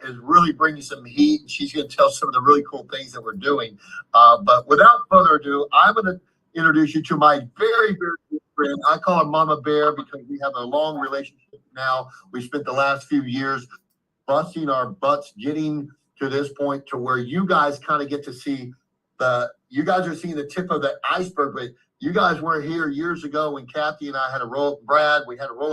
is really bringing some heat, and she's going to tell some of the really cool things that we're doing. But without further ado, I'm going to introduce you to my very, very good friend. I call her Mama Bear because we have a long relationship now. We spent the last few years busting our butts getting to this point to where you guys kind of get to see you guys are seeing the tip of the iceberg, but you guys weren't here years ago when Kathy and I had to roll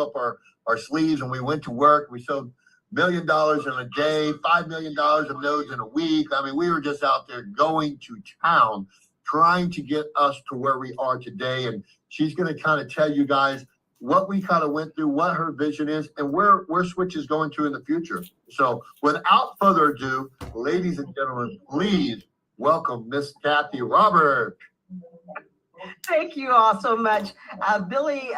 up our sleeves, and we went to work. We sold $1 million in a day, $5 million of nodes in a week. I mean, we were just out there going to town, trying to get us to where we are today. And she's going to kind of tell you guys what we kind of went through, what her vision is, and where Switch is going to in the future. So without further ado, ladies and gentlemen, please welcome Miss Kathy Robert. Thank you all so much. Billy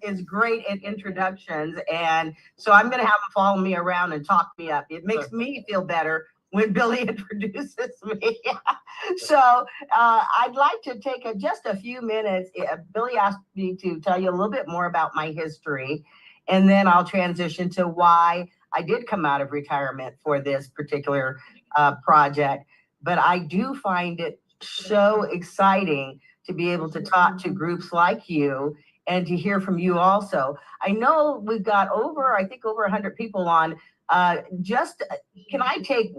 is great at introductions, and so I'm going to have him follow me around and talk me up. It makes me feel better when Billy introduces me. So I'd like to take just a few minutes. Billy asked me to tell you a little bit more about my history, and then I'll transition to why I did come out of retirement for this particular project. But I do find it so exciting to be able to talk to groups like you and to hear from you also. I know we've got over 100 people on. Can I take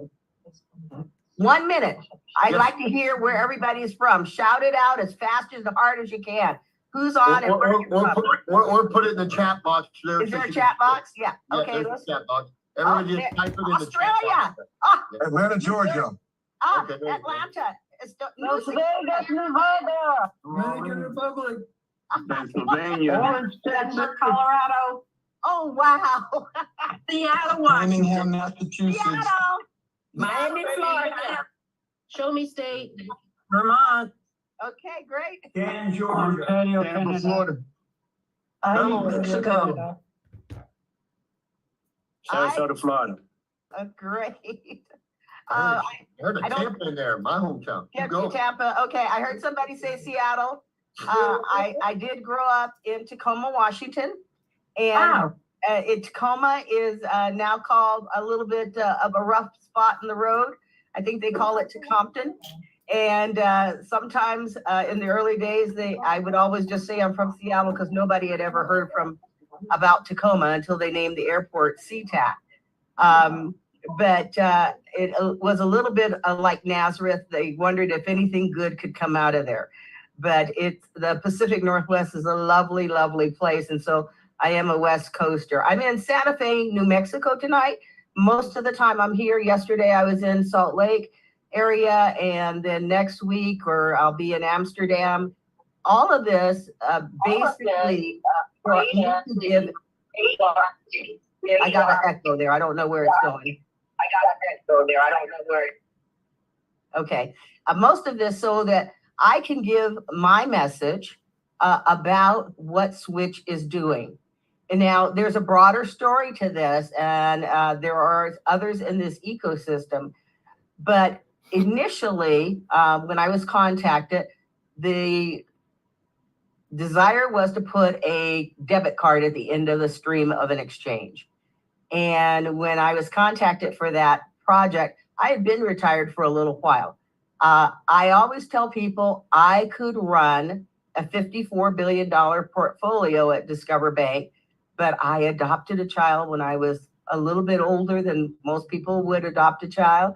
1 minute? I'd like to hear where everybody is from. Shout it out as fast as hard as you can. Who's on and where you're from. Or put it in the chat box. Is there a chat box? Yeah. Okay. There's a chat box. Everybody just type it in the chat box. Australia. Atlanta, Georgia. Okay, Atlanta. Las Vegas, Nevada. Dominican Republic. Pennsylvania. Orange, Texas, Colorado. Oh, wow. Seattle, Birmingham, Massachusetts. Seattle. Miami, Florida. Show me state. Vermont. Okay, great. Canton, Georgia. Ontario, Canada. Florida. Mexico. Sarasota, Florida. Great. I heard a Tampa in there, my hometown. Tampa. Okay, I heard somebody say Seattle. I did grow up in Tacoma, Washington, and Tacoma is now called a little bit of a rough spot in the road. I think they call it Tecumseh. And sometimes in the early days, I would always just say I'm from Seattle because nobody had ever heard about Tacoma until they named the airport SeaTac. But it was a little bit like Nazareth. They wondered if anything good could come out of there. But the Pacific Northwest is a lovely, lovely place. And so I am a West Coaster. I'm in Santa Fe, New Mexico tonight. Most of the time I'm here. Yesterday I was in Salt Lake area, and then next week I'll be in Amsterdam. All of this basically for me to give. I got an echo there. I don't know where it's going. Okay. Most of this so that I can give my message about what Switch is doing. And now there's a broader story to this, and there are others in this ecosystem. But initially, when I was contacted, the desire was to put a debit card at the end of the stream of an exchange. And when I was contacted for that project, I had been retired for a little while. I always tell people I could run a $54 billion portfolio at Discover Bank, but I adopted a child when I was a little bit older than most people would adopt a child.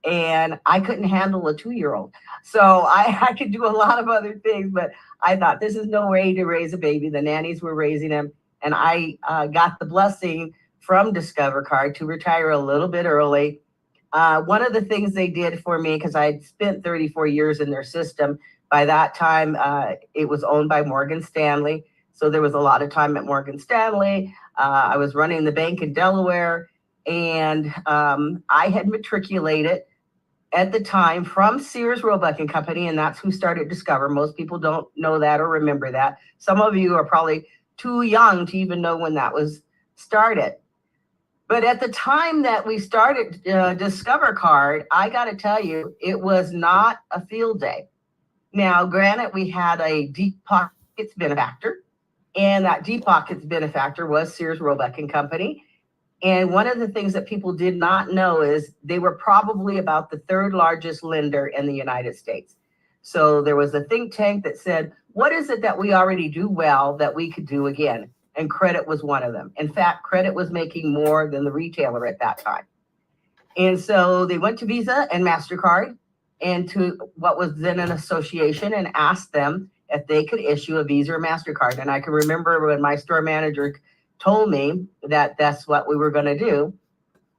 And I couldn't handle a 2-year-old. So I could do a lot of other things, but I thought this is no way to raise a baby. The nannies were raising him. And I got the blessing from Discover Card to retire a little bit early. One of the things they did for me, because I had spent 34 years in their system, by that time it was owned by Morgan Stanley. So there was a lot of time at Morgan Stanley. I was running the bank in Delaware, and I had matriculated at the time from Sears Roebuck and Company, and that's who started Discover. Most people don't know that or remember that. Some of you are probably too young to even know when that was started. But at the time that we started Discover Card, I got to tell you, it was not a field day. Now, granted, we had a deep pockets benefactor, and that deep pockets benefactor was Sears Roebuck and Company. And one of the things that people did not know is they were probably about the third largest lender in the United States. So there was a think tank that said, what is it that we already do well that we could do again? And credit was one of them. In fact, credit was making more than the retailer at that time. And so they went to Visa and MasterCard and to what was then an association and asked them if they could issue a Visa or MasterCard. And I can remember when my store manager told me that that's what we were going to do,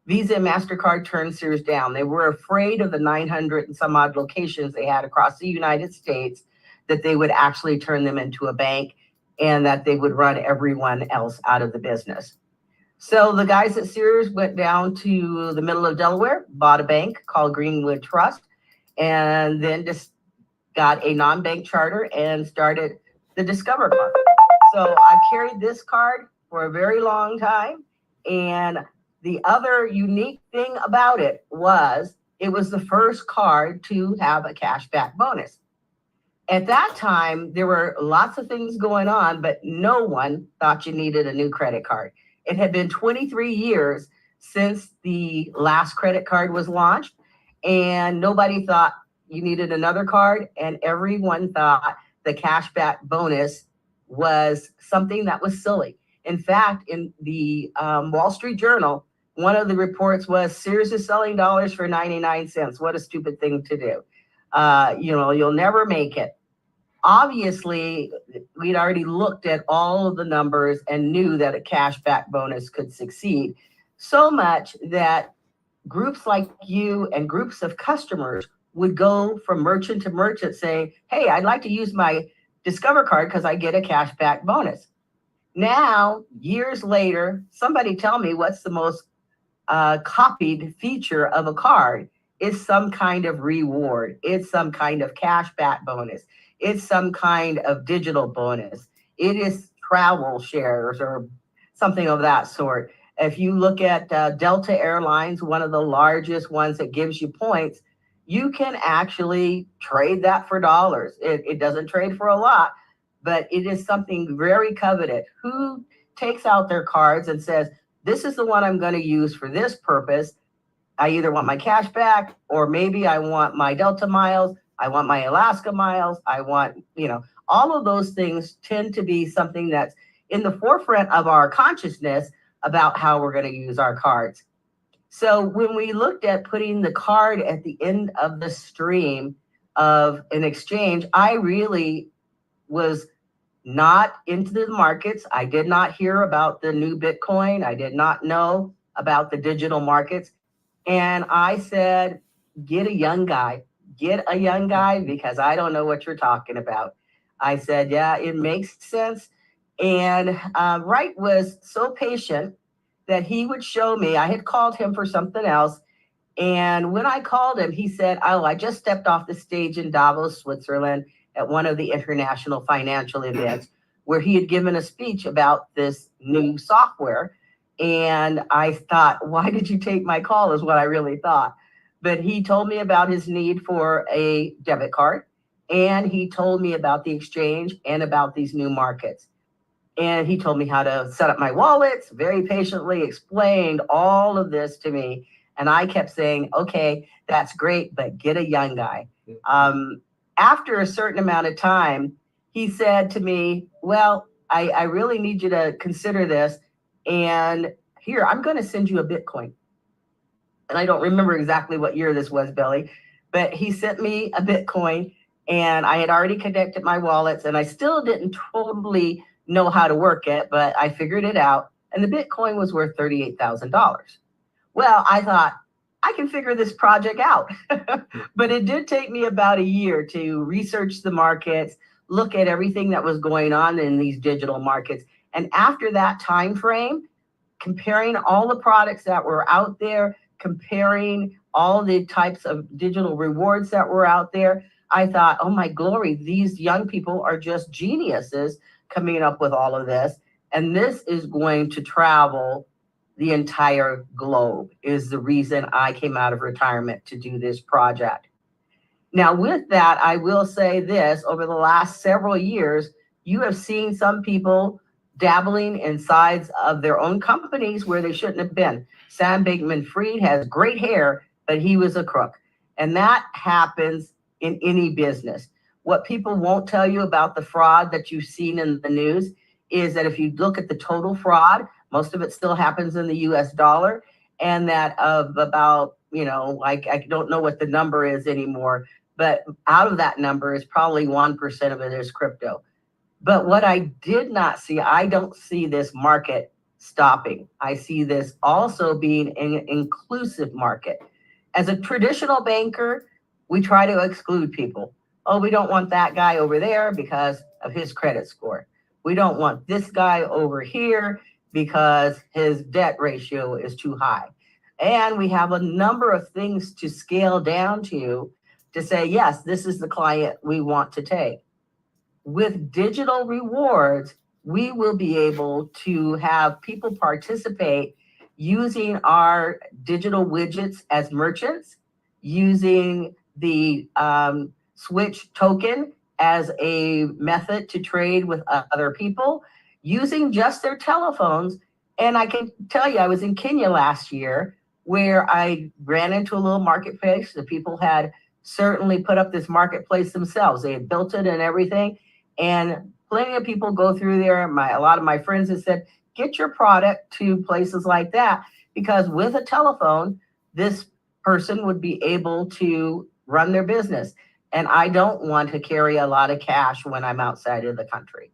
Visa and MasterCard turned Sears down. They were afraid of the 900 and some odd locations they had across the United States, that they would actually turn them into a bank and that they would run everyone else out of the business. So the guys at Sears went down to the middle of Delaware, bought a bank called Greenwood Trust, and then just got a non-bank charter and started the Discover card. So I carried this card for a very long time. And the other unique thing about it was the first card to have a cashback bonus. At that time, there were lots of things going on, but no one thought you needed a new credit card. It had been 23 years since the last credit card was launched, and nobody thought you needed another card, and everyone thought the cashback bonus was something that was silly. In fact, in the Wall Street Journal, one of the reports was Sears is selling dollars for 99 cents. What a stupid thing to do. You'll never make it. Obviously, we'd already looked at all of the numbers and knew that a cashback bonus could succeed, so much that groups like you and groups of customers would go from merchant to merchant saying, hey, I'd like to use my Discover card because I get a cashback bonus. Now, years later, somebody tell me what's the most copied feature of a card. It's some kind of reward. It's some kind of cashback bonus. It's some kind of digital bonus. It is travel shares or something of that sort. If you look at Delta Airlines, one of the largest ones that gives you points, you can actually trade that for dollars. It doesn't trade for a lot, but it is something very coveted. Who takes out their cards and says, this is the one I'm going to use for this purpose. I either want my cash back, or maybe I want my Delta miles. I want my Alaska miles. I want, all of those things tend to be something that's in the forefront of our consciousness about how we're going to use our cards. So when we looked at putting the card at the end of the stream of an exchange, I really was not into the markets. I did not hear about the new Bitcoin. I did not know about the digital markets. And I said, get a young guy because I don't know what you're talking about. I said, yeah, it makes sense. And Wright was so patient that he would show me. I had called him for something else. And when I called him, he said, oh, I just stepped off the stage in Davos, Switzerland at one of the international financial events where he had given a speech about this new software. And I thought, why did you take my call is what I really thought. But he told me about his need for a debit card. And he told me about the exchange and about these new markets. And he told me how to set up my wallets, very patiently explained all of this to me. And I kept saying, okay, that's great, but get a young guy. After a certain amount of time, he said to me, well, I really need you to consider this. And here, I'm going to send you a Bitcoin. And I don't remember exactly what year this was, Billy, but he sent me a Bitcoin and I had already connected my wallets and I still didn't totally know how to work it, but I figured it out. And the Bitcoin was worth $38,000. Well, I thought, I can figure this project out. But it did take me about a year to research the markets, look at everything that was going on in these digital markets. And after that time frame, comparing all the products that were out there, comparing all the types of digital rewards that were out there, I thought, oh my glory, these young people are just geniuses coming up with all of this. And this is going to travel the entire globe, is the reason I came out of retirement to do this project. Now, with that, I will say this, over the last several years, you have seen some people dabbling in sides of their own companies where they shouldn't have been. Sam Bankman-Fried has great hair, but he was a crook. And that happens in any business. What people won't tell you about the fraud that you've seen in the news is that if you look at the total fraud, most of it still happens in the US dollar. And that of about, like, I don't know what the number is anymore, but out of that number is probably 1% of it is crypto. But what I did not see, I don't see this market stopping. I see this also being an inclusive market. As a traditional banker, we try to exclude people. Oh, we don't want that guy over there because of his credit score. We don't want this guy over here because his debt ratio is too high. And we have a number of things to scale down to say, yes, this is the client we want to take. With digital rewards, we will be able to have people participate using our digital widgets as merchants, using the Switch token as a method to trade with other people, using just their telephones. And I can tell you, I was in Kenya last year where I ran into a little marketplace. The people had certainly put up this marketplace themselves. They had built it and everything. And plenty of people go through there. A lot of my friends have said, get your product to places like that, because with a telephone, this person would be able to run their business. And I don't want to carry a lot of cash when I'm outside of the country.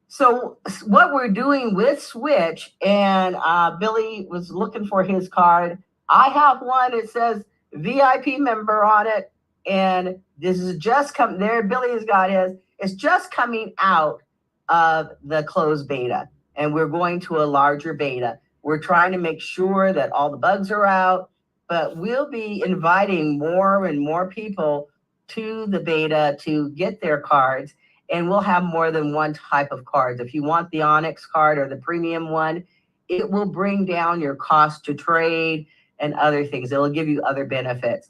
So what we're doing with Switch, and Billy was looking for his card. I have one. It says VIP member on it. And this is just come there. Billy's got his. It's just coming out of the closed beta. And we're going to a larger beta. We're trying to make sure that all the bugs are out. But we'll be inviting more and more people to the beta to get their cards. And we'll have more than one type of cards. If you want the Onyx card or the premium one, it will bring down your cost to trade and other things. It'll give you other benefits.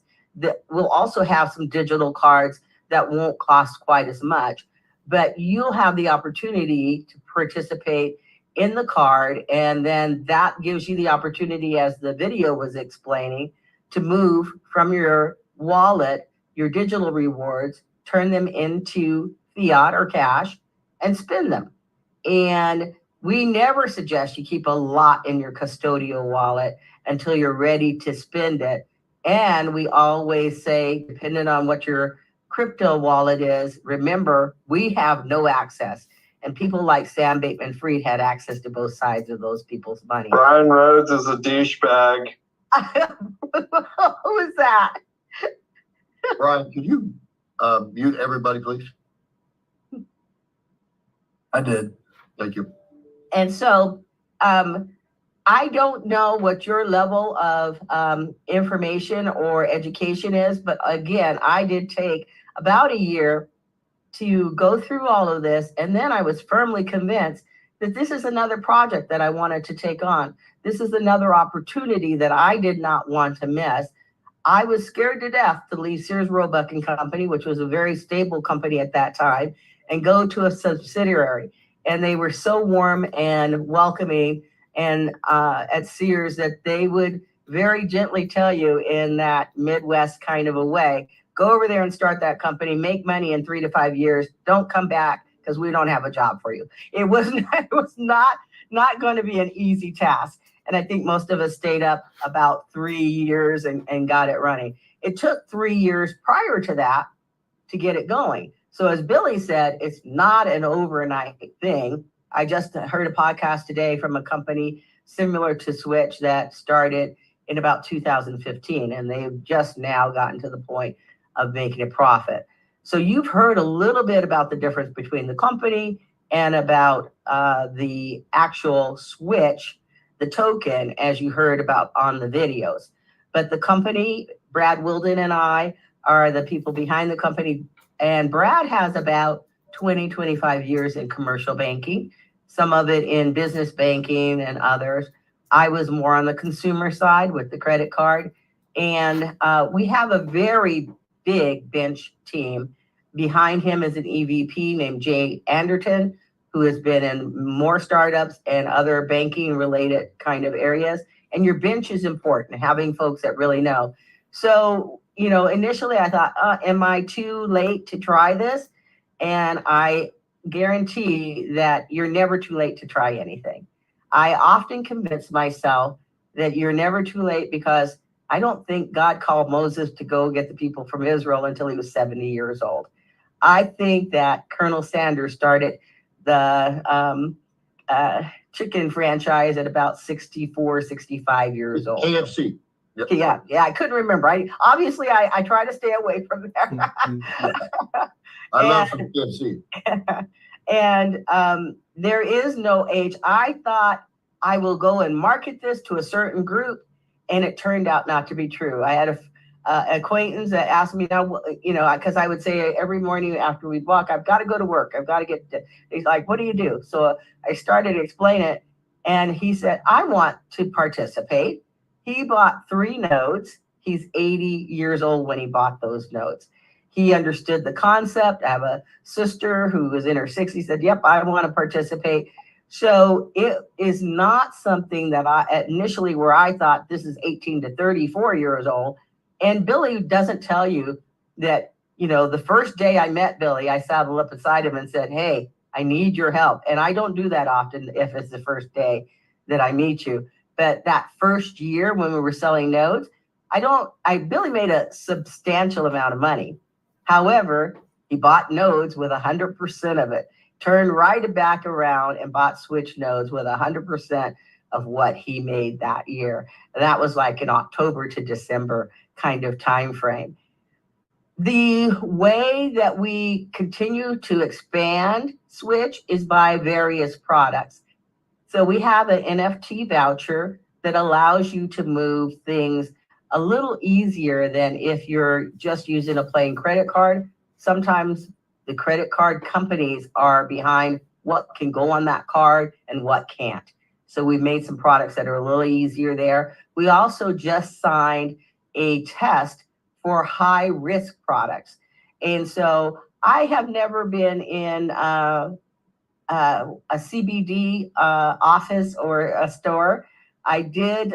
We'll also have some digital cards that won't cost quite as much, but you'll have the opportunity to participate in the card. And then that gives you the opportunity, as the video was explaining, to move from your wallet, your digital rewards, turn them into fiat or cash and spend them. And we never suggest you keep a lot in your custodial wallet until you're ready to spend it. And we always say, depending on what your crypto wallet is, remember, we have no access. And people like Sam Bankman-Fried had access to both sides of those people's money. Brian Rhodes is a douchebag. Who is that? Brian, could you mute everybody, please? I did. Thank you. And so I don't know what your level of information or education is, but again, I did take about a year to go through all of this. And then I was firmly convinced that this is another project that I wanted to take on. This is another opportunity that I did not want to miss. I was scared to death to leave Sears Roebuck and Company, which was a very stable company at that time, and go to a subsidiary. And they were so warm and welcoming and at Sears that they would very gently tell you in that Midwest kind of a way, go over there and start that company, make money in 3 to 5 years. Don't come back because we don't have a job for you. It was not going to be an easy task. And I think most of us stayed up about 3 years and got it running. It took 3 years prior to that to get it going. So as Billy said, it's not an overnight thing. I just heard a podcast today from a company similar to Switch that started in about 2015, and they've just now gotten to the point of making a profit. So you've heard a little bit about the difference between the company and about the actual Switch, the token, as you heard about on the videos. But the company, Brad Wilden and I are the people behind the company. And Brad has about 20, 25 years in commercial banking, some of it in business banking and others. I was more on the consumer side with the credit card. And we have a very big bench team. Behind him is an EVP named Jay Anderton, who has been in more startups and other banking related kind of areas. And your bench is important, having folks that really know. So, initially I thought, am I too late to try this? And I guarantee that you're never too late to try anything. I often convince myself that you're never too late because I don't think God called Moses to go get the people from Israel until he was 70 years old. I think that Colonel Sanders started the chicken franchise at about 64, 65 years old. KFC. Yep. Yeah, I couldn't remember. I try to stay away from there. I love some KFC. And there is no age. I thought I will go and market this to a certain group, and it turned out not to be true. I had a acquaintance that asked me now, because I would say every morning after we'd walk, I've got to go to work. I've got to get to, he's like, what do you do? So I started to explain it, and he said, I want to participate. He bought 3 notes. He's 80 years old when he bought those notes. He understood the concept. I have a sister who was in her 60s, said, yep, I want to participate. So it is not something that initially where I thought this is 18 to 34 years old. And Billy doesn't tell you that, the first day I met Billy, I saddled up beside him and said, hey, I need your help. And I don't do that often if it's the first day that I meet you. But that first year when we were selling notes, Billy made a substantial amount of money. However, he bought nodes with 100% of it, turned right back around and bought Switch nodes with 100% of what he made that year. And that was like in October to December kind of time frame. The way that we continue to expand Switch is by various products. So we have an NFT voucher that allows you to move things a little easier than if you're just using a plain credit card. Sometimes the credit card companies are behind what can go on that card and what can't. So we've made some products that are a little easier there. We also just signed a test for high risk products. And so I have never been in a CBD office or a store. I did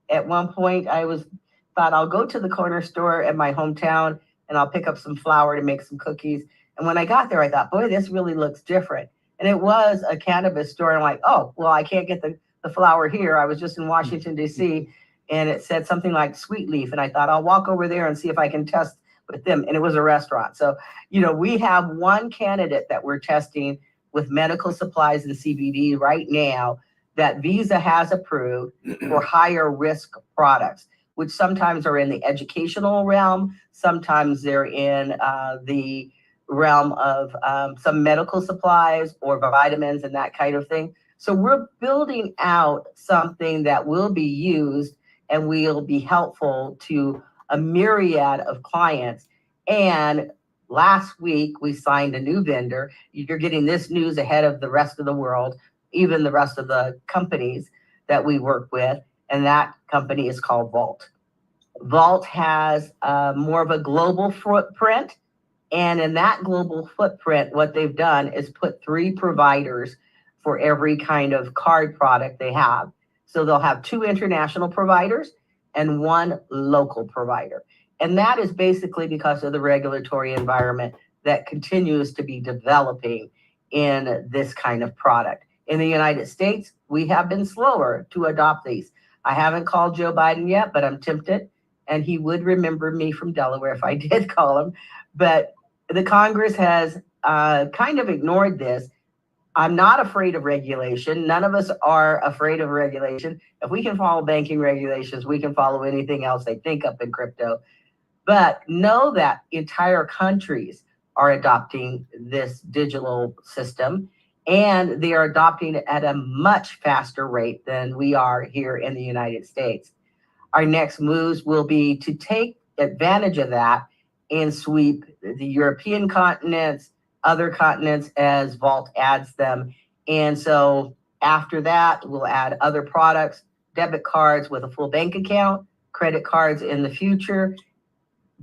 at one point, thought I'll go to the corner store in my hometown and I'll pick up some flour to make some cookies. And when I got there, I thought, boy, this really looks different. And it was a cannabis store. And I'm like, oh, well, I can't get the flour here. I was just in Washington, D.C., and it said something like Sweet Leaf. And I thought I'll walk over there and see if I can test with them. And it was a restaurant. So, we have one candidate that we're testing with medical supplies and CBD right now that Visa has approved for higher risk products, which sometimes are in the educational realm. Sometimes they're in the realm of some medical supplies or vitamins and that kind of thing. So we're building out something that will be used and will be helpful to a myriad of clients. And last week, we signed a new vendor. You're getting this news ahead of the rest of the world, even the rest of the companies that we work with. And that company is called Vault. Vault has more of a global footprint. And in that global footprint, what they've done is put 3 providers for every kind of card product they have. So they'll have 2 international providers and 1 local provider. And that is basically because of the regulatory environment that continues to be developing in this kind of product. In the United States, we have been slower to adopt these. I haven't called Joe Biden yet, but I'm tempted. And he would remember me from Delaware if I did call him. But the Congress has kind of ignored this. I'm not afraid of regulation. None of us are afraid of regulation. If we can follow banking regulations, we can follow anything else they think up in crypto. But know that entire countries are adopting this digital system, and they are adopting it at a much faster rate than we are here in the United States. Our next moves will be to take advantage of that and sweep the European continents, other continents as Vault adds them. And so after that, we'll add other products, debit cards with a full bank account, credit cards in the future.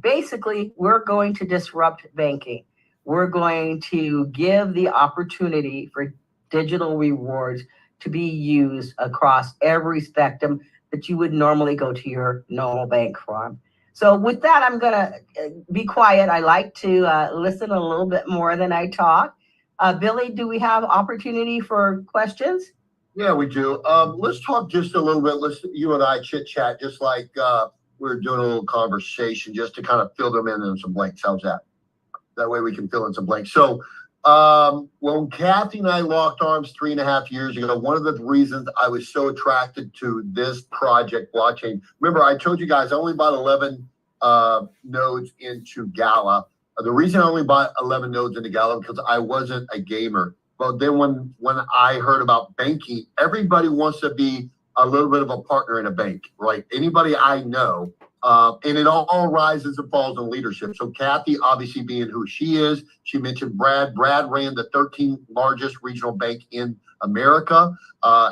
Basically, we're going to disrupt banking. we're going to give the opportunity for digital rewards to be used across every spectrum that you would normally go to your normal bank from. So with that, I'm going to be quiet. I like to listen a little bit more than I talk. Billy, do we have opportunity for questions? Yeah, we do. Let's talk just a little bit. You and I chit chat just like we're doing a little conversation just to kind of fill them in some blanks. How's that? That way we can fill in some blanks. So when Kathy and I locked arms 3.5 years ago, one of the reasons I was so attracted to this project, blockchain. Remember, I told you guys I only bought 11 nodes into Gala. The reason I only bought 11 nodes into Gala because I wasn't a gamer. But then when I heard about banking, everybody wants to be a little bit of a partner in a bank, right? Anybody I know, and it all rises and falls in leadership. So Kathy, obviously being who she is, she mentioned Brad. Brad ran the 13th largest regional bank in America.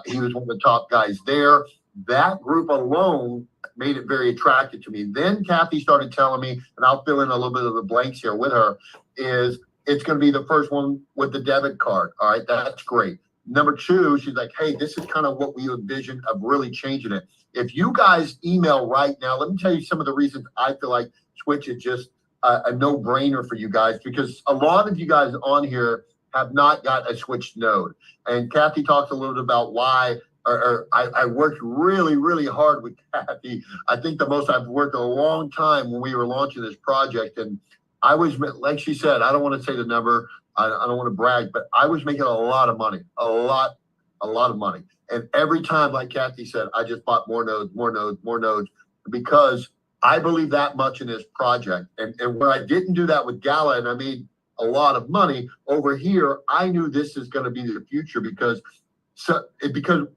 He was one of the top guys there. That group alone made it very attractive to me. Then Kathy started telling me, and I'll fill in a little bit of the blanks here with her, is it's going to be the first one with the debit card. All right, that's great. Number two, she's like, hey, this is kind of what we envision of really changing it. If you guys email right now, let me tell you some of the reasons I feel like Switch is just a no-brainer for you guys, because a lot of you guys on here have not got a Switch node. And Kathy talks a little bit about why, I worked really, really hard with Kathy. I think the most I've worked in a long time when we were launching this project. And I was, like she said, I don't want to say the number, I don't want to brag, but I was making a lot of money, a lot of money. And every time, like Kathy said, I just bought more nodes, because I believe that much in this project. And where I didn't do that with Gala, and I made a lot of money over here, I knew this is going to be the future because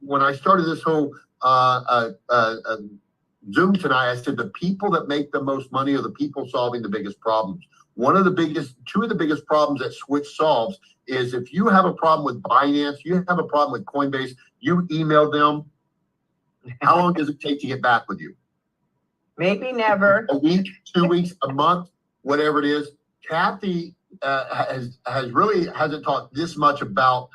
when I started this whole Zoom tonight, I said the people that make the most money are the people solving the biggest problems. Two of the biggest problems that Switch solves is if you have a problem with Binance, you have a problem with Coinbase, you email them, how long does it take to get back with you? Maybe never. A week, 2 weeks, a month, whatever it is. Kathy hasn't talked this much about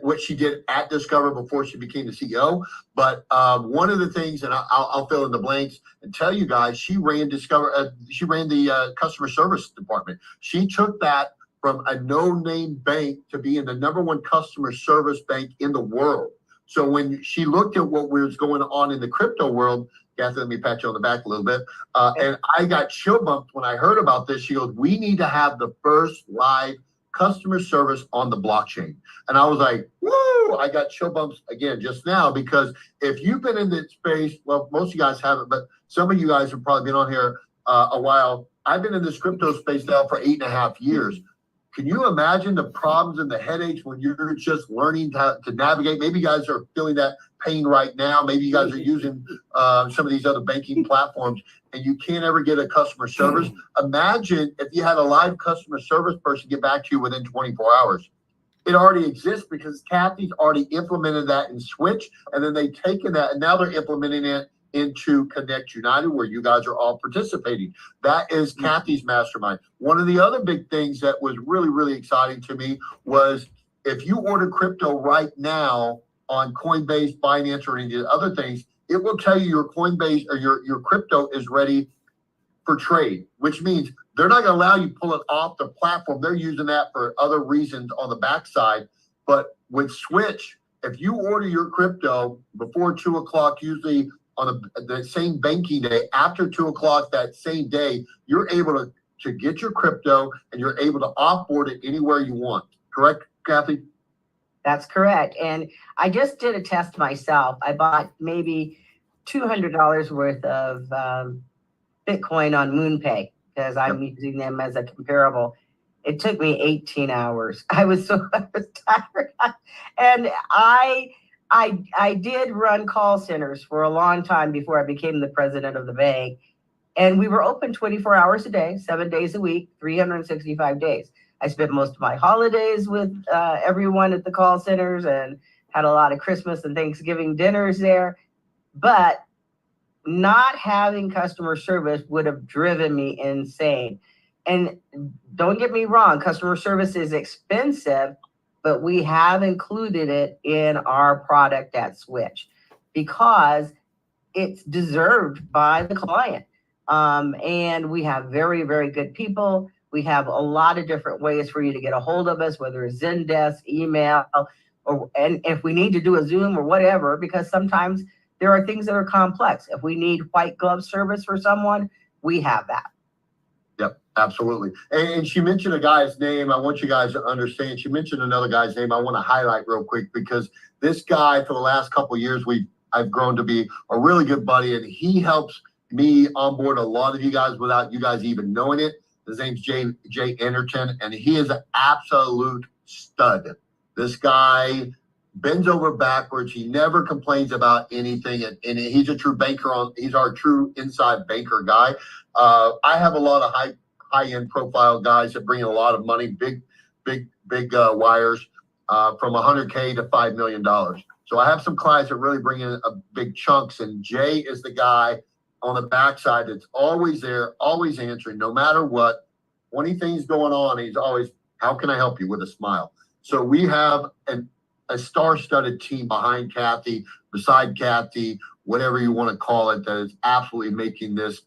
what she did at Discover before she became the CEO. But one of the things, and I'll fill in the blanks and tell you guys, she ran Discover. She ran the customer service department. She took that from a no-name bank to being the #1 customer service bank in the world. So when she looked at what was going on in the crypto world, Kathy, let me pat you on the back a little bit. And I got chill bumped when I heard about this. She goes, we need to have the first live customer service on the blockchain. And I was like, woo, I got chill bumps again just now, because if you've been in this space, well, most of you guys haven't, but some of you guys have probably been on here a while. I've been in this crypto space now for 8.5 years. Can you imagine the problems and the headaches when you're just learning to navigate? Maybe you guys are feeling that pain right now. Maybe you guys are using some of these other banking platforms and you can't ever get a customer service. Imagine if you had a live customer service person get back to you within 24 hours. It already exists because Kathy's already implemented that in Switch, and then they've taken that and now they're implementing it into Connect United, where you guys are all participating. That is Kathy's mastermind. One of the other big things that was really, really exciting to me was if you order crypto right now on Coinbase, Binance, or any of the other things, it will tell you your Coinbase or your crypto is ready for trade, which means they're not going to allow you to pull it off the platform. They're using that for other reasons on the backside. But with Switch, if you order your crypto before 2 o'clock, usually on the same banking day, after 2 o'clock that same day, you're able to get your crypto and you're able to offboard it anywhere you want. Correct, Kathy? That's correct. And I just did a test myself. I bought maybe $200 worth of Bitcoin on MoonPay because I'm using them as a comparable. It took me 18 hours. I was tired. And I did run call centers for a long time before I became the president of the bank. And we were open 24 hours a day, 7 days a week, 365 days. I spent most of my holidays with everyone at the call centers and had a lot of Christmas and Thanksgiving dinners there. But not having customer service would have driven me insane. And don't get me wrong, customer service is expensive, but we have included it in our product at Switch because it's deserved by the client. And we have very, very good people. We have a lot of different ways for you to get a hold of us, whether it's Zendesk, email, and if we need to do a Zoom or whatever, because sometimes there are things that are complex. If we need white glove service for someone, we have that. Yep, absolutely. And she mentioned a guy's name. I want you guys to understand. She mentioned another guy's name I want to highlight real quick because this guy, for the last couple of years, I've grown to be a really good buddy, and he helps me onboard a lot of you guys without you guys even knowing it. His name's Jay Anderton, and he is an absolute stud. This guy bends over backwards. He never complains about anything, and he's a true banker. He's our true inside banker guy. I have a lot of high-end profile guys that bring in a lot of money, big wires from $100K to $5 million. So I have some clients that really bring in big chunks, and Jay is the guy on the backside that's always there, always answering, no matter what. 20 things going on, he's always, how can I help you, with a smile. So we have a star-studded team behind Kathy, beside Kathy, whatever you want to call it, that is absolutely making this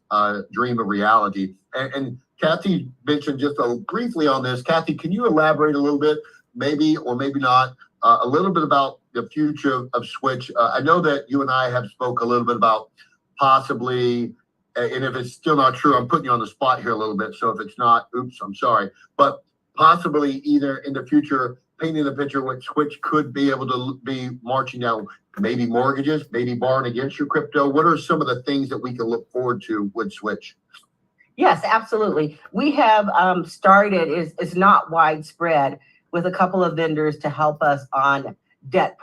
dream a reality. And Kathy mentioned just briefly on this. Kathy, can you elaborate a little bit, maybe or maybe not, a little bit about the future of Switch? I know that you and I have spoke a little bit about possibly, and if it's still not true, I'm putting you on the spot here a little bit. So if it's not, oops, I'm sorry. But possibly either in the future, painting the picture what Switch could be able to be marching down, maybe mortgages, maybe borrowing against your crypto. What are some of the things that we can look forward to with Switch? Yes, absolutely. We have started, is not widespread, with a couple of vendors to help us on debt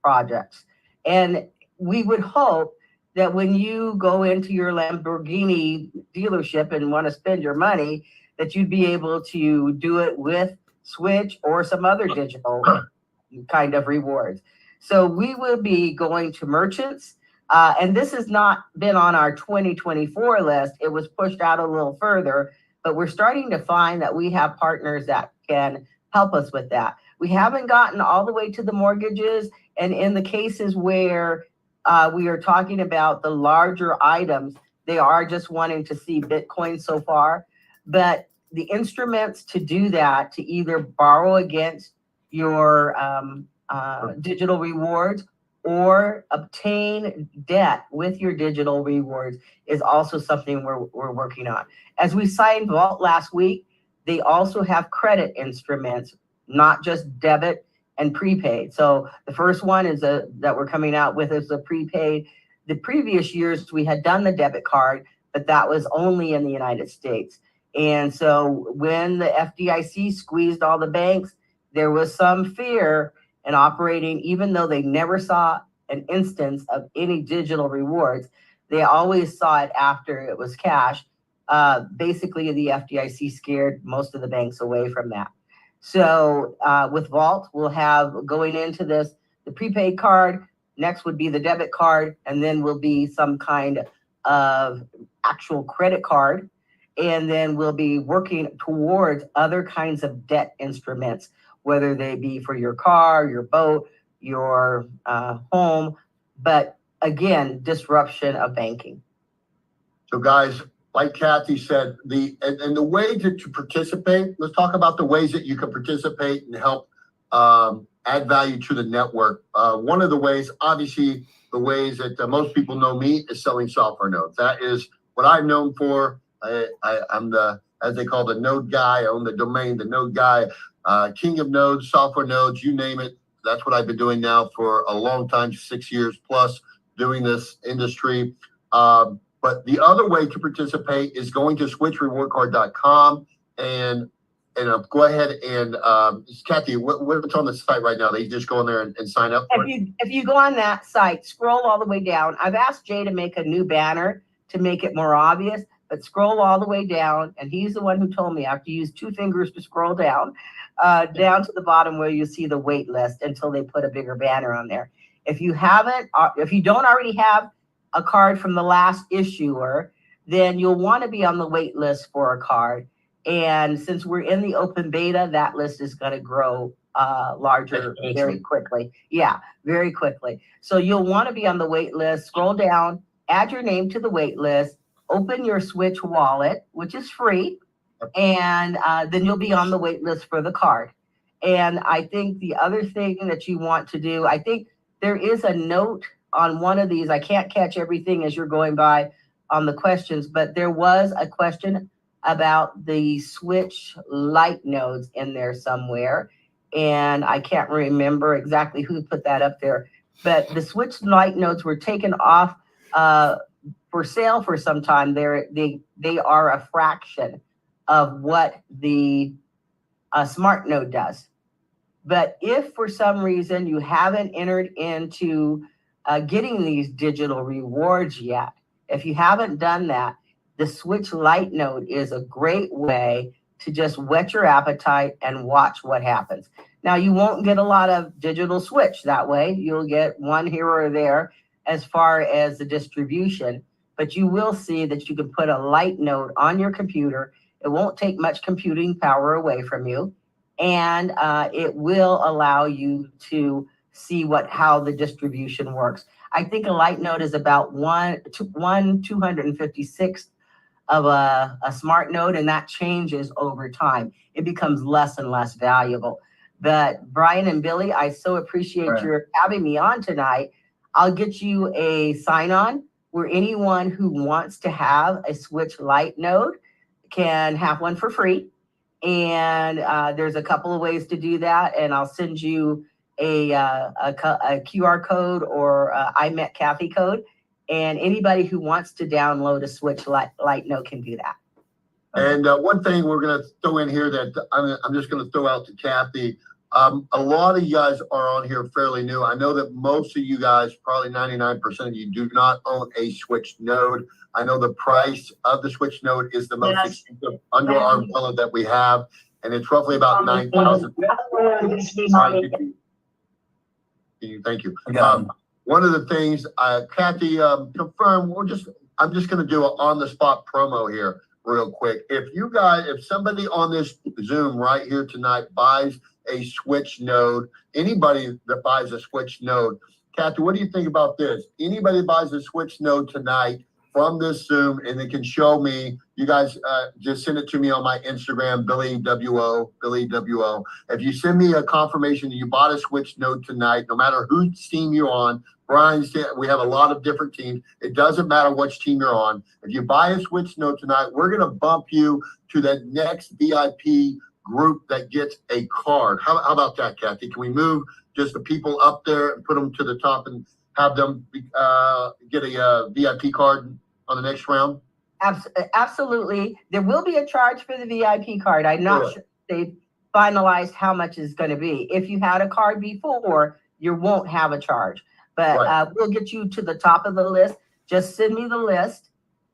projects. And we would hope that when you go into your Lamborghini dealership and want to spend your money, that you'd be able to do it with Switch or some other digital kind of rewards. So we will be going to merchants, and this has not been on our 2024 list. It was pushed out a little further, but we're starting to find that we have partners that can help us with that. We haven't gotten all the way to the mortgages, and in the cases where we are talking about the larger items, they are just wanting to see Bitcoin so far. But the instruments to do that, to either borrow against your digital rewards or obtain debt with your digital rewards, is also something we're working on. As we signed Vault last week, they also have credit instruments, not just debit and prepaid. So the first one is that we're coming out with is the prepaid. The previous years we had done the debit card, but that was only in the United States. And so when the FDIC squeezed all the banks, there was some fear in operating, even though they never saw an instance of any digital rewards, they always saw it after it was cash. Basically, the FDIC scared most of the banks away from that. So with Vault, we'll have, going into this, the prepaid card, next would be the debit card, and then will be some kind of actual credit card. And then we'll be working towards other kinds of debt instruments, whether they be for your car, your boat, your home, but again, disruption of banking. So guys, like Kathy said, the way to participate, let's talk about the ways that you can participate and help add value to the network. One of the ways, obviously, the ways that most people know me is selling software nodes. That is what I'm known for. I'm the, as they call, the node guy. I own the domain, the node guy, king of nodes, software nodes, you name it. That's what I've been doing now for a long time, 6 years plus, doing this industry. But the other way to participate is going to switchrewardcard.com and go ahead and Kathy, what's on the site right now? They just go in there and sign up for it? If you go on that site, scroll all the way down. I've asked Jay to make a new banner to make it more obvious, but scroll all the way down. And he's the one who told me I have to use 2 fingers to scroll down to the bottom where you see the wait list until they put a bigger banner on there. If you haven't, if you don't already have a card from the last issuer, then you'll want to be on the wait list for a card. And since we're in the open beta, that list is going to grow larger very quickly. Yeah, very quickly. So you'll want to be on the wait list. Scroll down, add your name to the wait list, open your Switch wallet, which is free, and then you'll be on the wait list for the card. And I think the other thing that you want to do, I think there is a note on one of these. I can't catch everything as you're going by on the questions, but there was a question about the Switch Lite nodes in there somewhere. And I can't remember exactly who put that up there, but the Switch Lite nodes were taken off for sale for some time. They are a fraction of what the smart node does. But if for some reason you haven't entered into getting these digital rewards yet, if you haven't done that, the Switch Lite node is a great way to just whet your appetite and watch what happens. Now, you won't get a lot of digital Switch that way. You'll get one here or there as far as the distribution, but you will see that you can put a Lite node on your computer. It won't take much computing power away from you, and it will allow you to see how the distribution works. I think a Lite node is about 256th of a smart node, and that changes over time. It becomes less and less valuable. But Brian and Billy, I so appreciate your having me on tonight. I'll get you a sign-on where anyone who wants to have a Switch Lite node can have one for free. And there's a couple of ways to do that, and I'll send you a QR code or I met Kathy code, and anybody who wants to download a Switch Lite node can do that. And one thing we're going to throw in here that I'm just going to throw out to Kathy. A lot of you guys are on here fairly new. I know that most of you guys, probably 99% of you, do not own a Switch node. I know the price of the Switch node is the most expensive under our umbrella that we have, and it's roughly about $9,000. Thank you. One of the things, Kathy, confirm. I'm just going to do an on-the-spot promo here, real quick. If somebody on this Zoom right here tonight buys a Switch node, anybody that buys a Switch node, Kathy, what do you think about this? Anybody buys a Switch node tonight from this Zoom, and they can show me, you guys just send it to me on my Instagram, Billy W.O. If you send me a confirmation that you bought a Switch node tonight, no matter whose team you're on, Brian's team, we have a lot of different teams. It doesn't matter which team you're on. If you buy a Switch node tonight, we're going to bump you to the next VIP group that gets a card. How about that, Kathy? Can we move just the people up there and put them to the top and have them get a VIP card on the next round? Absolutely. There will be a charge for the VIP card. I'm not sure they've finalized how much it's going to be. If you had a card before, you won't have a charge. But we'll get you to the top of the list. Just send me the list,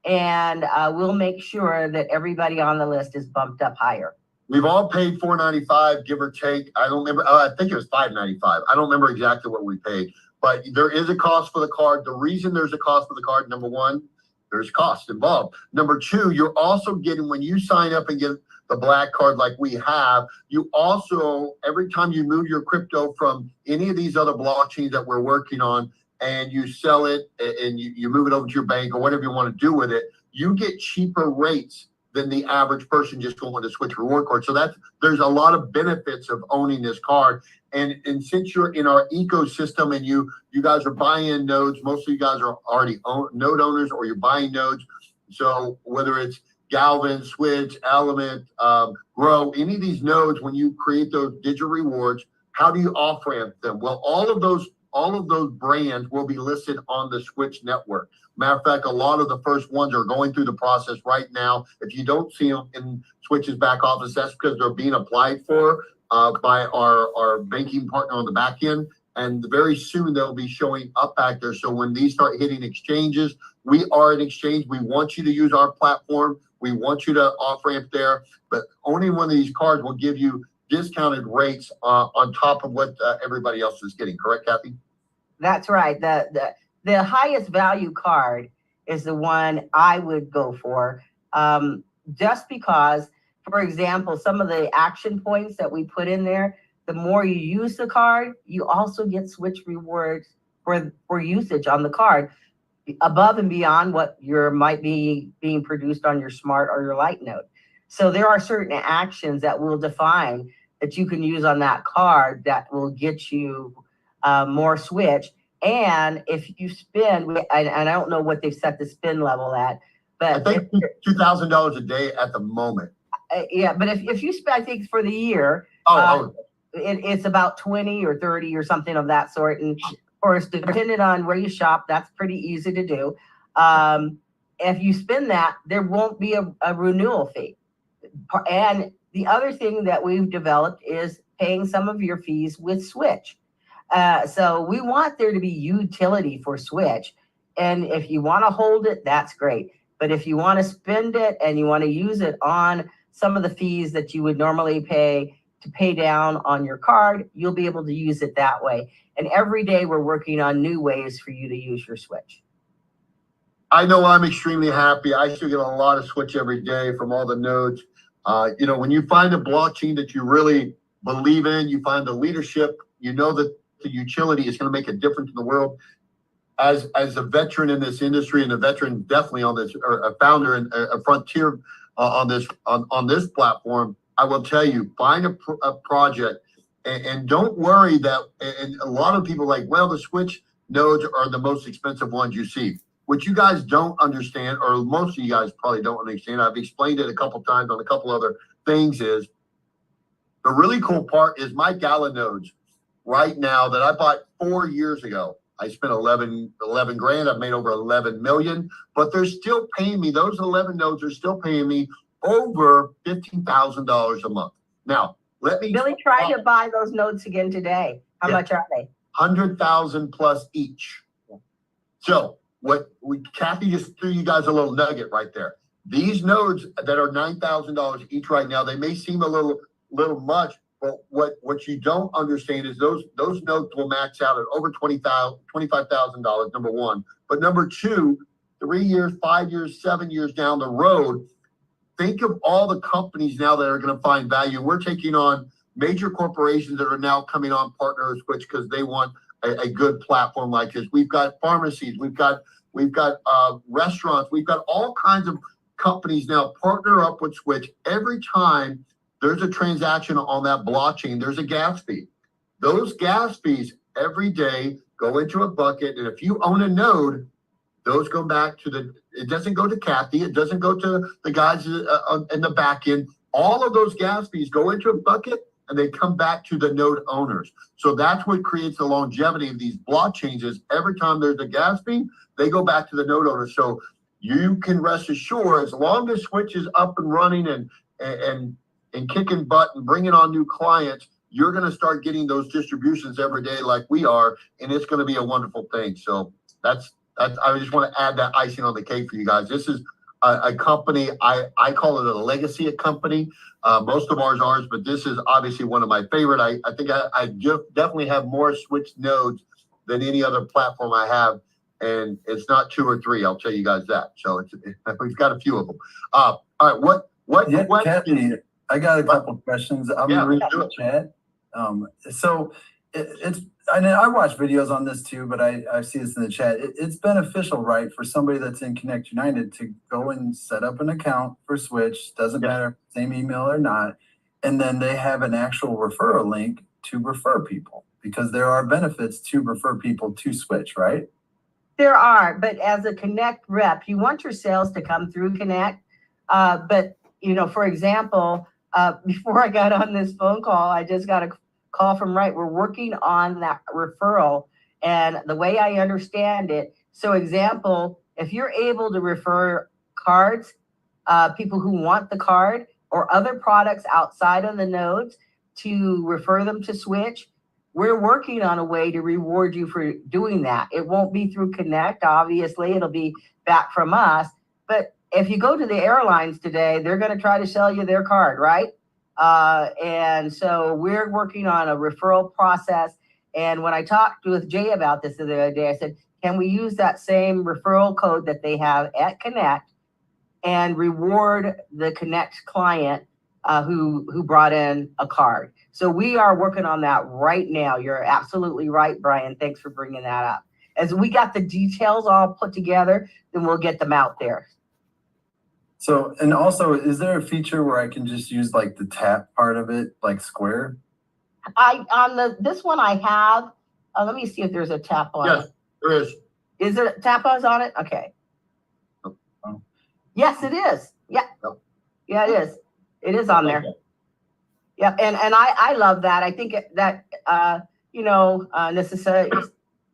and we'll make sure that everybody on the list is bumped up higher. We've all paid $4.95, give or take. I don't remember. I think it was $5.95. I don't remember exactly what we paid, but there is a cost for the card. The reason there's a cost for the card, number one, there's cost involved. Number two, you're also getting, when you sign up and get the black card like we have, you also, every time you move your crypto from any of these other blockchains that we're working on, and you sell it and you move it over to your bank or whatever you want to do with it, you get cheaper rates than the average person just going to Switch reward card. So there's a lot of benefits of owning this card. And since you're in our ecosystem and you guys are buying nodes, most of you guys are already node owners or you're buying nodes. So whether it's Galvin, Switch, Element, Grow, any of these nodes, when you create those digital rewards, how do you off-ramp them? Well, all of those brands will be listed on the Switch network. Matter of fact, a lot of the first ones are going through the process right now. If you don't see them in Switch's back office, that's because they're being applied for by our banking partner on the back end. And very soon they'll be showing up back there. So when these start hitting exchanges, we are an exchange. We want you to use our platform. We want you to off-ramp there. But only one of these cards will give you discounted rates on top of what everybody else is getting. Correct, Kathy? That's right. The highest value card is the one I would go for, just because for example, some of the action points that we put in there, the more you use the card, you also get Switch rewards for usage on the card above and beyond what might be being produced on your smart or your light node. So there are certain actions that will define that you can use on that card that will get you more Switch. And if you spend, and I don't know what they've set the spend level at, I but think $2,000 a day at the moment. yeah, but if you spend, I think for the year, it's about 20 or 30 or something of that sort. And of course, depending on where you shop, that's pretty easy to do. If you spend that, there won't be a renewal fee. And the other thing that we've developed is paying some of your fees with Switch. So we want there to be utility for Switch. And if you want to hold it, that's great. But if you want to spend it and you want to use it on some of the fees that you would normally pay to pay down on your card, you'll be able to use it that way. And every day we're working on new ways for you to use your Switch. I know I'm extremely happy. I still get a lot of Switch every day from all the nodes. When you find a blockchain that you really believe in, you find the leadership, you know that the utility is going to make a difference in the world. As a veteran in this industry and a veteran definitely on this, or a founder and a frontier on this platform, I will tell you, find a project and don't worry that, and a lot of people are like, well, the Switch nodes are the most expensive ones you see. What you guys don't understand, or most of you guys probably don't understand, I've explained it a couple times on a couple other things, is the really cool part is my Gala nodes right now that I bought 4 years ago. I spent 11 grand. I've made over 11 million, but they're still paying me. Those 11 nodes are still paying me over $15,000 a month. Now, let me Billy tried to buy those nodes again today. How much are they? 100,000 plus each. So Kathy just threw you guys a little nugget right there. These nodes that are $9,000 each right now, they may seem a little much, but what you don't understand is those nodes will max out at over $25,000, number one. But number two, 3 years, 5 years, 7 years down the road, think of all the companies now that are going to find value. We're taking on major corporations that are now coming on partner with Switch because they want a good platform like this. We've got pharmacies, we've got restaurants, we've got all kinds of companies now partner up with Switch. Every time there's a transaction on that blockchain, there's a gas fee. Those gas fees every day go into a bucket, and if you own a node, those go back to it doesn't go to Kathy, it doesn't go to the guys in the back end. All of those gas fees go into a bucket and they come back to the node owners. So that's what creates the longevity of these blockchains is every time there's a gas fee, they go back to the node owners. So you can rest assured, as long as Switch is up and running and kicking butt and bringing on new clients, you're going to start getting those distributions every day like we are, and it's going to be a wonderful thing. So that's I just want to add that icing on the cake for you guys. This is a company, I call it a legacy company. Most of ours are, but this is obviously one of my favorite. I think I definitely have more Switch nodes than any other platform I have, and it's not 2 or 3. I'll tell you guys that. So we've got a few of them. All right, what Kathy, I got a couple of questions. I'm gonna read the chat. So I watch videos on this too, but I see this in the chat. It's beneficial, right, for somebody that's in Connect United to go and set up an account for Switch. Doesn't matter same email or not, and then they have an actual referral link to refer people because there are benefits to refer people to Switch, right? There are, but as a Connect rep, you want your sales to come through Connect. But for example, before I got on this phone call, I just got a call from Wright. We're working on that referral, and the way I understand it, so example, if you're able to refer cards, people who want the card or other products outside of the nodes to refer them to Switch, we're working on a way to reward you for doing that. It won't be through Connect, obviously, it'll be back from us, but if you go to the airlines today, they're going to try to sell you their card, right? And so we're working on a referral process. And when I talked with Jay about this the other day, I said, can we use that same referral code that they have at Connect and reward the Connect client who brought in a card. So we are working on that right now. You're absolutely right, Brian. Thanks for bringing that up. As we got the details all put together, then we'll get them out there. So, and also, is there a feature where I can just use like the tap part of it, like Square? This one I have. Let me see if there's a tap on Yes, it. there is. Is there tap on it? Okay. Oh. Yes, it is. Yeah. Yep. Yeah, it is. It is on there. Yeah, and I love that. I think that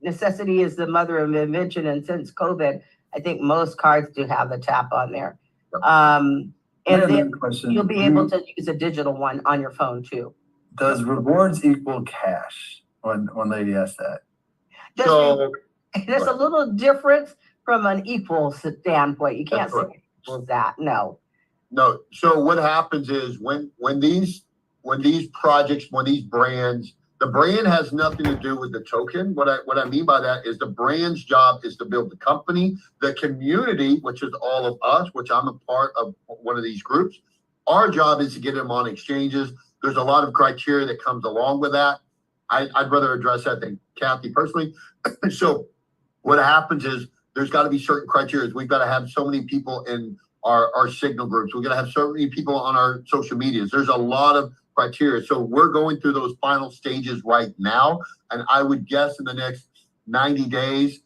necessity is the mother of invention, and since COVID, I think most cards do have the tap on there. Yep. And then question. you'll be able to use a digital one on your phone too. Does rewards equal cash? One lady asked that. So There's a little difference from an equal standpoint. You can't That's say correct. equals that. No. no, so what happens is when these projects, when these brands, the brand has nothing to do with the token. What I mean by that is the brand's job is to build the company, the community, which is all of us, which I'm a part of one of these groups. Our job is to get them on exchanges. There's a lot of criteria that comes along with that. I'd rather address that than Kathy personally. So what happens is there's got to be certain criteria. We've got to have so many people in our signal groups. We're going to have so many people on our social medias. There's a lot of criteria. So we're going through those final stages right now. And I would guess in the next 90 days,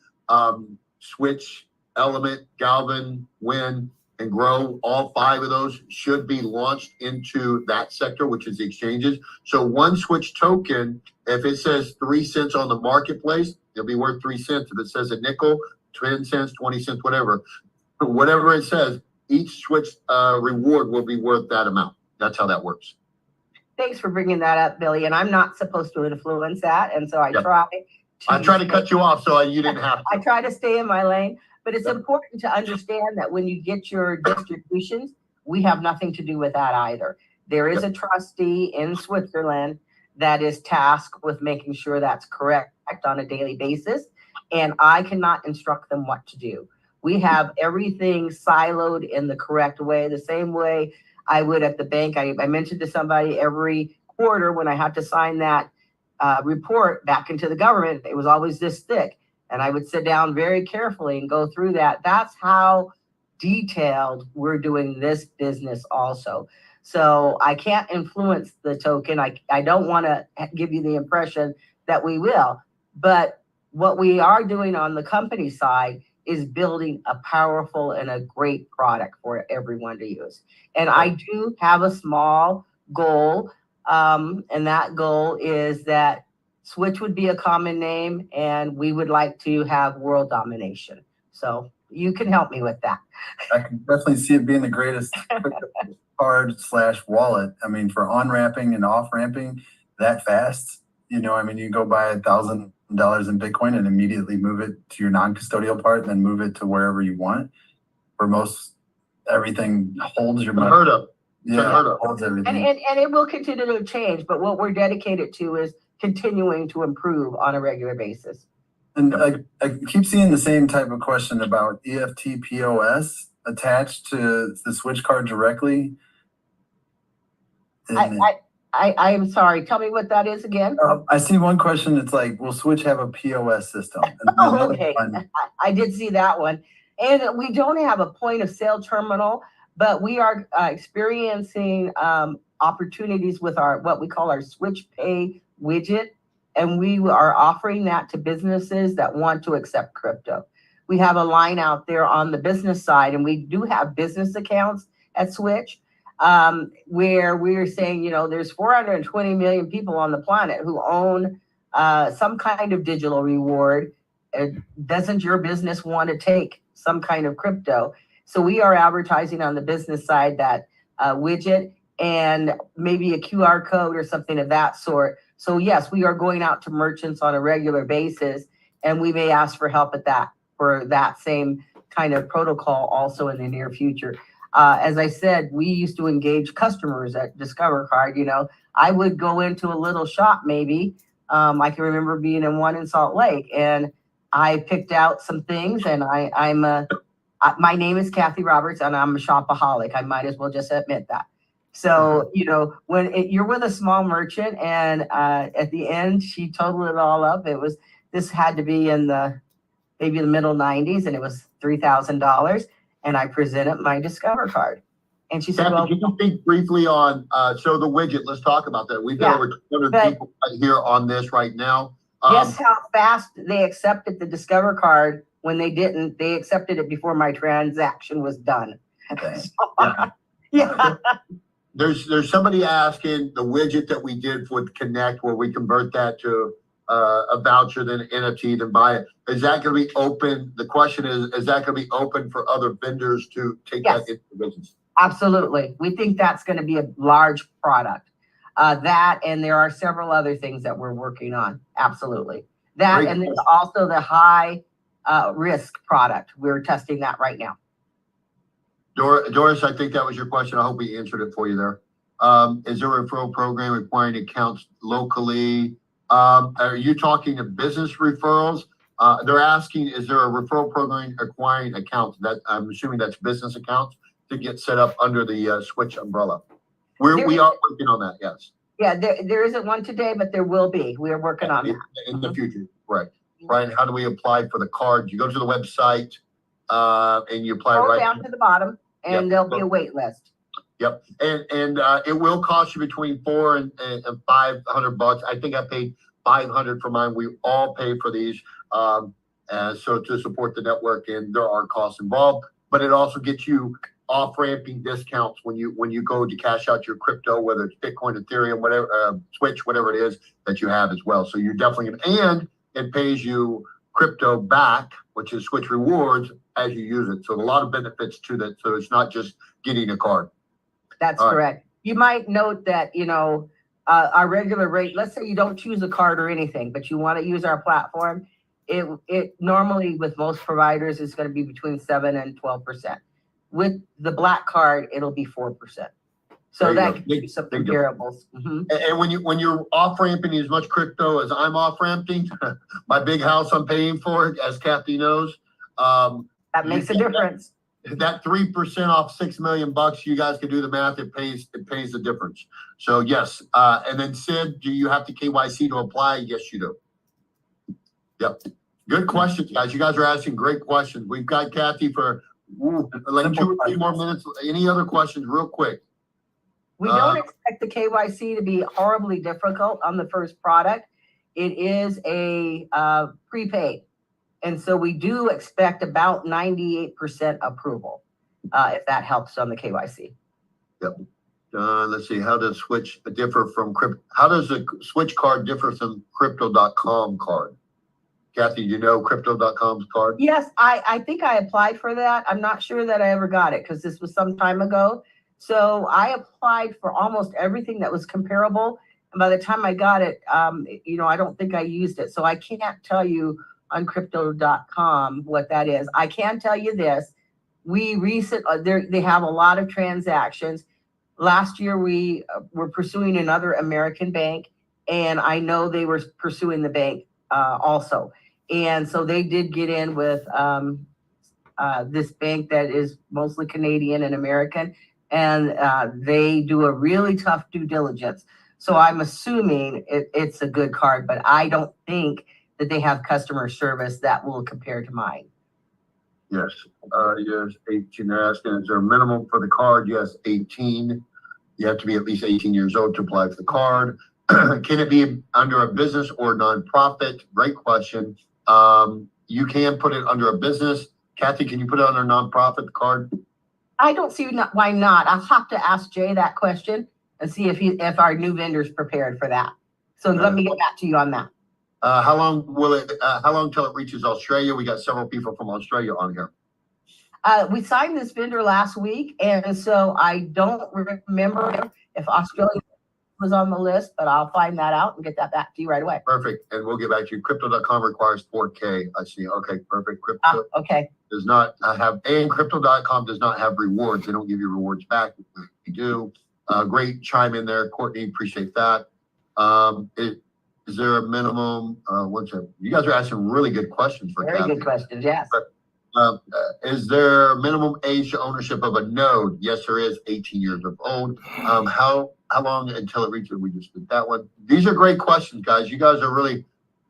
Switch, Element, Galvin, Win, and Grow, all 5 of those should be launched into that sector, which is the exchanges. So one Switch token, if it says 3 cents on the marketplace, it'll be worth 3 cents. If it says a nickel, 10 cents, 20 cents, whatever it says, each Switch reward will be worth that amount. That's how that works. Thanks for bringing that up, Billy. And I'm not supposed to influence that. And so I Yep. try. I tried to cut you off so you didn't have to. I try to stay in my lane. But it's Yep. important to understand that when you get your distributions, we have nothing to do with that either. There is a trustee in Switzerland that is tasked with making sure that's correct on a daily basis. And I cannot instruct them what to do. We have everything siloed in the correct way, the same way I would at the bank. I mentioned to somebody every quarter when I had to sign that report back into the government, it was always this thick. And I would sit down very carefully and go through that. That's how detailed we're doing this business also. So I can't influence the token. I don't want to give you the impression that we will. But what we are doing on the company side is building a powerful and a great product for everyone to use. And I do have a small goal. And that goal is that Switch would be a common name, and we would like to have world domination. So you can help me with that. I can definitely see it being the greatest card / wallet. I mean, for on-ramping and off-ramping that fast, you can go buy $1,000 in Bitcoin and immediately move it to your non-custodial part and then move it to wherever you want. For most, everything holds your money. Unheard of. Yeah, it holds everything. And it will continue to change, but what we're dedicated to is continuing to improve on a regular basis. And I keep seeing the same type of question about EFT POS attached to the Switch card directly. I'm sorry. Tell me what that is again. I see one question. It's like, will Switch have a POS system? Okay. I did see that one. And we don't have a point of sale terminal, but we are experiencing opportunities with what we call our SwitchPay widget. And we are offering that to businesses that want to accept crypto. We have a line out there on the business side, and we do have business accounts at Switch, where we're saying, there's 420 million people on the planet who own some kind of digital reward. Doesn't your business want to take some kind of crypto? So we are advertising on the business side that widget and maybe a QR code or something of that sort. So yes, we are going out to merchants on a regular basis, and we may ask for help for that same kind of protocol also in the near future. As I said, we used to engage customers at Discover Card. I would go into a little shop maybe. I can remember being in one in Salt Lake, and I picked out some things, and my name is Kathy Roberts, and I'm a shopaholic. I might as well just admit that. So, when you're with a small merchant and at the end, she totaled it all up. This had to be in maybe the middle 90s, and it was $3,000. And I presented my Discover card. And she said, Kathy, well, can you speak briefly on, so the widget, let's talk about that. We've got over 200 people right here on this right now. guess how fast they accepted the Discover card when they didn't. They accepted it before my transaction was done. Okay. Yeah. There's somebody asking the widget that we did with Connect, where we convert that to a voucher, then NFT, then buy it. Is that going to be open? The question is that going to be open for other vendors to take that into the business? Absolutely. We think that's going to be a large product. That, and there are several other things that we're working on. Absolutely. That, Great. and there's also the high risk product. We're testing that right now. Doris, I think that was your question. I hope we answered it for you there. Is there a referral program requiring accounts locally? Are you talking to business referrals? They're asking, is there a referral program acquiring accounts? That I'm assuming that's business accounts to get set up under the Switch umbrella. We are working on that, yes. Yeah, there isn't one today, but there will be. We are working on that. In the future, right. Brian, how do we apply for the card? You go to the website and you apply Go down to the bottom and there'll be a wait list. Yep, and it will cost you between $400 and $500. I think I paid $500 for mine. We all pay for these, so to support the network, and there are costs involved. But it also gets you off-ramping discounts when you go to cash out your crypto, whether it's Bitcoin, Ethereum, whatever, Switch, whatever it is that you have as well. So you're definitely and it pays you crypto back, which is Switch rewards as you use it. So a lot of benefits to that. So it's not just getting a card. That's correct. You might note that, our regular rate, let's say you don't choose a card or anything, but you want to use our platform. It normally with most providers is going to be between 7 and 12%. With the Black card, it'll be 4%. So that gives you some comparables. Mm-hmm. And when you're off ramping as much crypto as I'm off ramping, my big house I'm paying for it, as Kathy knows. That makes a difference. That 3% off $6 million, you guys can do the math. It pays the difference. So yes. And then Sid, do you have to KYC to apply? Yes, you do. Yep. Good questions, guys. You guys are asking great questions. We've got Kathy for like 2 or 3 more minutes. Any other questions real quick? We don't expect the KYC to be horribly difficult on the first product. It is a prepaid. And so we do expect about 98% approval, if that helps on the KYC. Yep. Let's see. How does Switch differ from crypto? How does a Switch card differ from Crypto.com card? Kathy, you know Crypto.com's card? Yes, I think I applied for that. I'm not sure that I ever got it because this was some time ago. So I applied for almost everything that was comparable. And by the time I got it, I don't think I used it. So I can't tell you on Crypto.com what that is. I can tell you this. They have a lot of transactions. Last year, we were pursuing another American bank, and I know they were pursuing the bank also. And so they did get in with this bank that is mostly Canadian and American, and they do a really tough due diligence. So I'm assuming it's a good card, but I don't think that they have customer service that will compare to mine. Yes. Yes, 18. They're asking, is there a minimum for the card? Yes, 18. You have to be at least 18 years old to apply for the card. Can it be under a business or nonprofit? Great question. You can put it under a business. Kathy, can you put it under a nonprofit card? I don't see why not. I'll have to ask Jay that question and see if our new vendor's prepared for that. So let me get back to you on that. How long till it reaches Australia? We got several people from Australia on here. We signed this vendor last week, and so I don't remember if Australia was on the list, but I'll find that out and get that back to you right away. Perfect, and we'll get back to you. Crypto.com requires 4K. I see. Okay, perfect. Crypto does not have, and Crypto.com does not have rewards. They don't give you rewards back. We do. Great chime in there, Courtney. Appreciate that. Is there a minimum? You guys are asking really good questions for Very Kathy. good questions, yes. Is there minimum age to ownership of a node? Yes, there is. 18 years of old. How long until it reaches? We just did that one. These are great questions, guys. You guys are really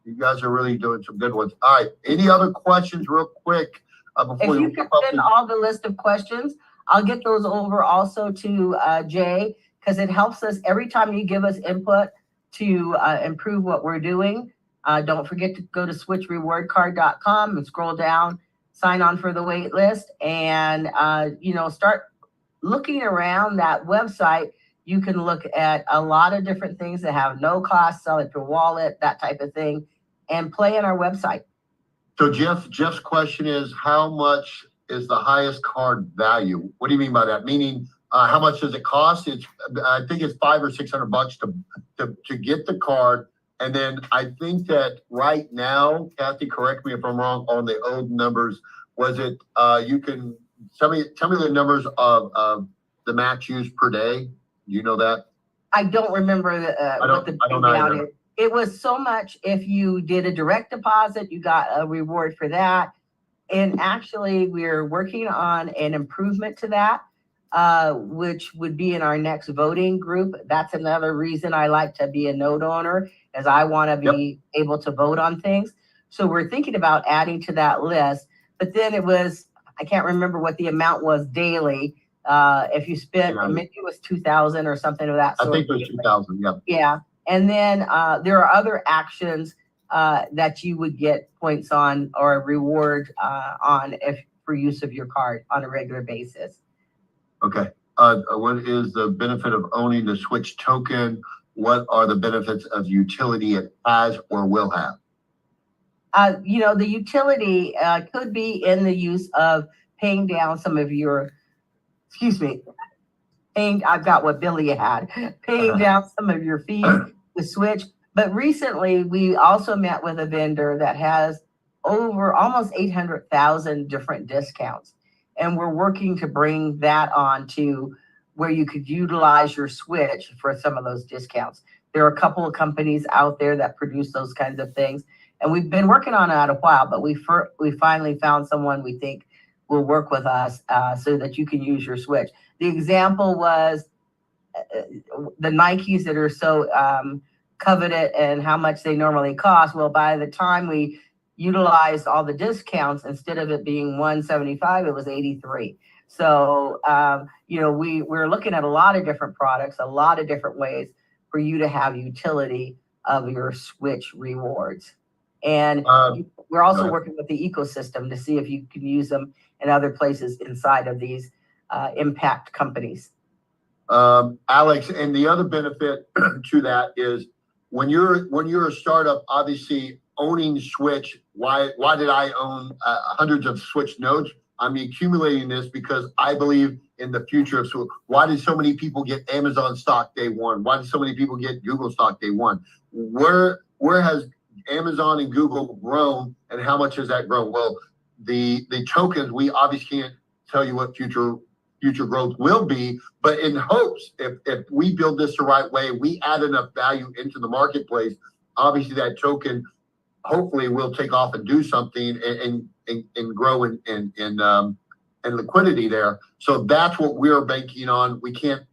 doing some good ones. All right. Any other questions, real quick, before If we you wrap could up? send all the list of questions, I'll get those over also to Jay, because it helps us every time you give us input to improve what we're doing. Don't forget to go to switchrewardcard.com and scroll down, sign on for the wait list, and start looking around that website. You can look at a lot of different things that have no cost, sell it to a wallet, that type of thing, and play in our website. So Jeff's question is, how much is the highest card value? What do you mean by that? Meaning, how much does it cost? I think it's $500 or $600 to get the card. And then I think that right now, Kathy, correct me if I'm wrong on the old numbers. Was it, you can tell me the numbers of the max used per day. Do you know that? I don't remember what the I don't breakdown either. is. It was so much. If you did a direct deposit, you got a reward for that. And actually, we're working on an improvement to that, which would be in our next voting group. That's another reason I like to be a node owner, as I want to be able to vote on things. So we're thinking about adding to that list. But then I can't remember what the amount was daily. If you spent, maybe it was 2,000 or something of that sort. I think it was 2,000. Yeah. Yeah. And then there are other actions that you would get points on or a reward on for use of your card on a regular basis. Okay. What is the benefit of owning the Switch token? What are the benefits of utility it has or will have? The utility could be in the use of paying down some of your, I've got what Billy had, paying down some of your fees to Switch. But recently, we also met with a vendor that has over almost 800,000 different discounts. And we're working to bring that on to where you could utilize your Switch for some of those discounts. There are a couple of companies out there that produce those kinds of things. And we've been working on it a while, but we finally found someone we think will work with us so that you can use your Switch. The example was the Nikes that are so coveted and how much they normally cost. Well, by the time we utilized all the discounts, instead of it being $175, it was $83. So, we're looking at a lot of different products, a lot of different ways for you to have utility of your Switch rewards. And we're also working with the ecosystem to see if you can use them in other places inside of these impact companies. Alex, and the other benefit to that is when you're a startup, obviously owning Switch. Why did I own hundreds of Switch nodes? I'm accumulating this because I believe in the future of Switch. Why did so many people get Amazon stock day one? Why did so many people get Google stock day one? Where has Amazon and Google grown, and how much has that grown? Well, the tokens, we obviously can't tell you what future growth will be, but in hopes, if we build this the right way, we add enough value into the marketplace, obviously that token hopefully will take off and do something and grow in liquidity there. So that's what we're banking on. We can't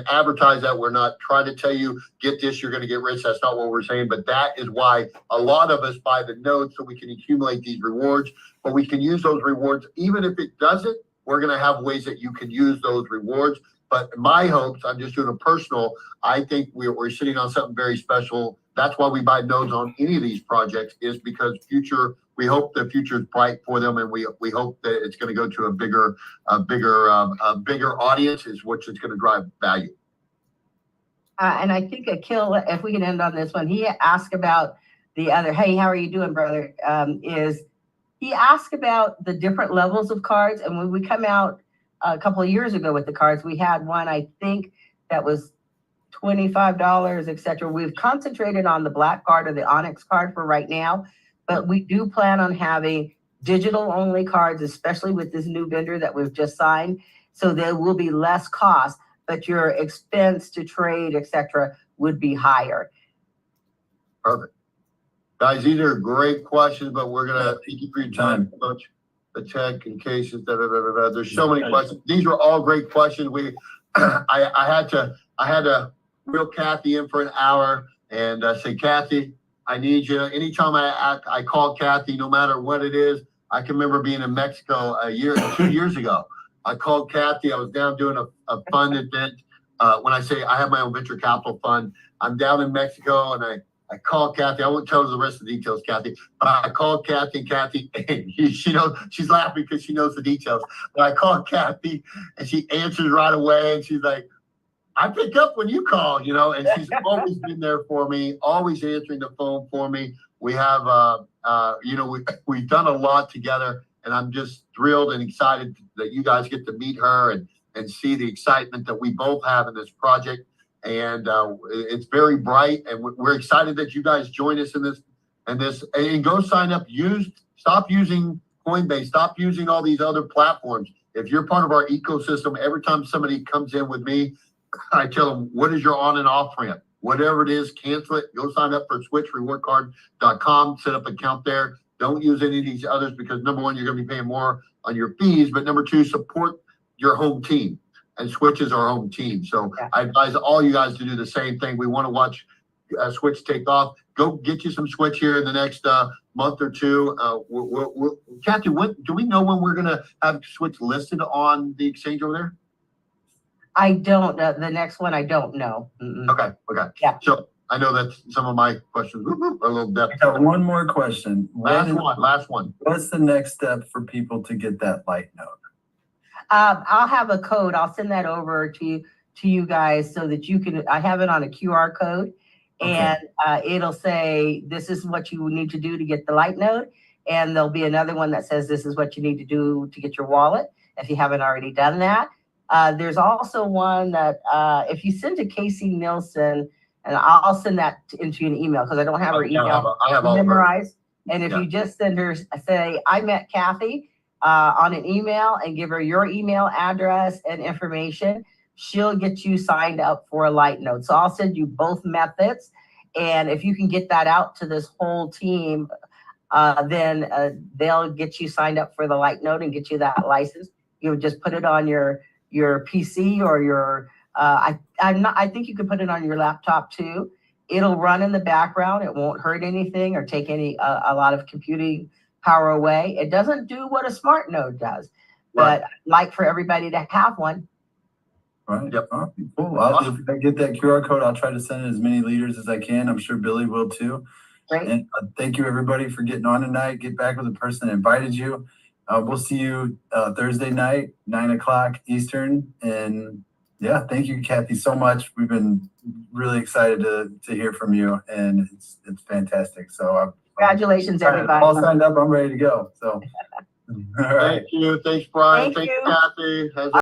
advertise that. We're not trying to tell you, get this, you're going to get rich. That's not what we're saying. But that is why a lot of us buy the nodes, so we can accumulate these rewards. But we can use those rewards. Even if it doesn't, we're going to have ways that you can use those rewards. But my hopes, I'm just doing a personal, I think we're sitting on something very special. That's why we buy nodes on any of these projects, is because we hope the future is bright for them, and we hope that it's going to go to a bigger audience, which is going to drive value. And I think Akil, if we can end on this one, he asked about the other. Hey, how are you doing, brother? He asked about the different levels of cards, and when we come out a couple of years ago with the cards, we had one, I think, that was $25, etc. We've concentrated on the black card or the Onyx card for right now, but we do plan on having digital only cards, especially with this new vendor that we've just signed. So there will be less cost, but your expense to trade, etc., would be higher. Perfect. Guys, these are great questions, but we're going to thank you for your time, Coach. the tech and cases, There's so many questions. These were all great questions. I had to reel Kathy in for an hour and say, Kathy, I need you. Anytime I call Kathy, no matter what it is, I can remember being in Mexico 2 years ago. I called Kathy. I was down doing a fund event. When I say I have my own venture capital fund, I'm down in Mexico and I called Kathy. I won't tell her the rest of the details, Kathy. But I called Kathy, and she knows, she's laughing because she knows the details. But I called Kathy and she answers right away. And she's like, I pick up when you call, and she's always been there for me, always answering the phone for me. We have, we've done a lot together, and I'm just thrilled and excited that you guys get to meet her and see the excitement that we both have in this project. And it's very bright, and we're excited that you guys join us in this, and go sign up. Stop using Coinbase, stop using all these other platforms. If you're part of our ecosystem, every time somebody comes in with me, I tell them, what is your on and off ramp? Whatever it is, cancel it. Go sign up for switchrewardcard.com, set up an account there. Don't use any of these others because number one, you're going to be paying more on your fees. But number two, support your home team. And Switch is our home team. So I advise all you guys to do the same thing. We want to watch Switch take off. Go get you some Switch here in the next month or two. Kathy, do we know when we're going to have Switch listed on the exchange over there? I don't, the next one, I don't know. Okay. Yeah. So I know that some of my questions are a little depth. I got one more question. Last one. What's the next step for people to get that light note? I'll have a code. I'll send that over to you guys so that you can, I have it on a QR code and it'll say, this is what you need to do to get the light note. And there'll be another one that says, this is what you need to do to get your wallet if you haven't already done that. There's also one that if you send to Casey Nielsen, and I'll send that into an email because I don't have her email I have all memorized. And if you just send her, say, I met Kathy on an email and give her your email address and information, she'll get you signed up for a light note. So I'll send you both methods. And if you can get that out to this whole team, then they'll get you signed up for the light note and get you that license. You would just put it on your PC or your, I think you could put it on your laptop too. It'll run in the background. It won't hurt anything or take a lot of computing power away. It doesn't do what a smart node does, but I'd like for everybody to have one. Right. Yep. Oh, cool. If I get that QR code, I'll try to send it as many leaders as I can. I'm sure Billy will too. Great. And thank you everybody for getting on tonight. Get back with the person that invited you. We'll see you Thursday night, 9 o'clock Eastern. And yeah, thank you, Kathy, so much. We've been really excited to hear from you, and it's fantastic. So Congratulations, everybody. All signed up. I'm ready to go. So, all right. Thank you. Thanks, Brian. Thank Thank you, you. Kathy.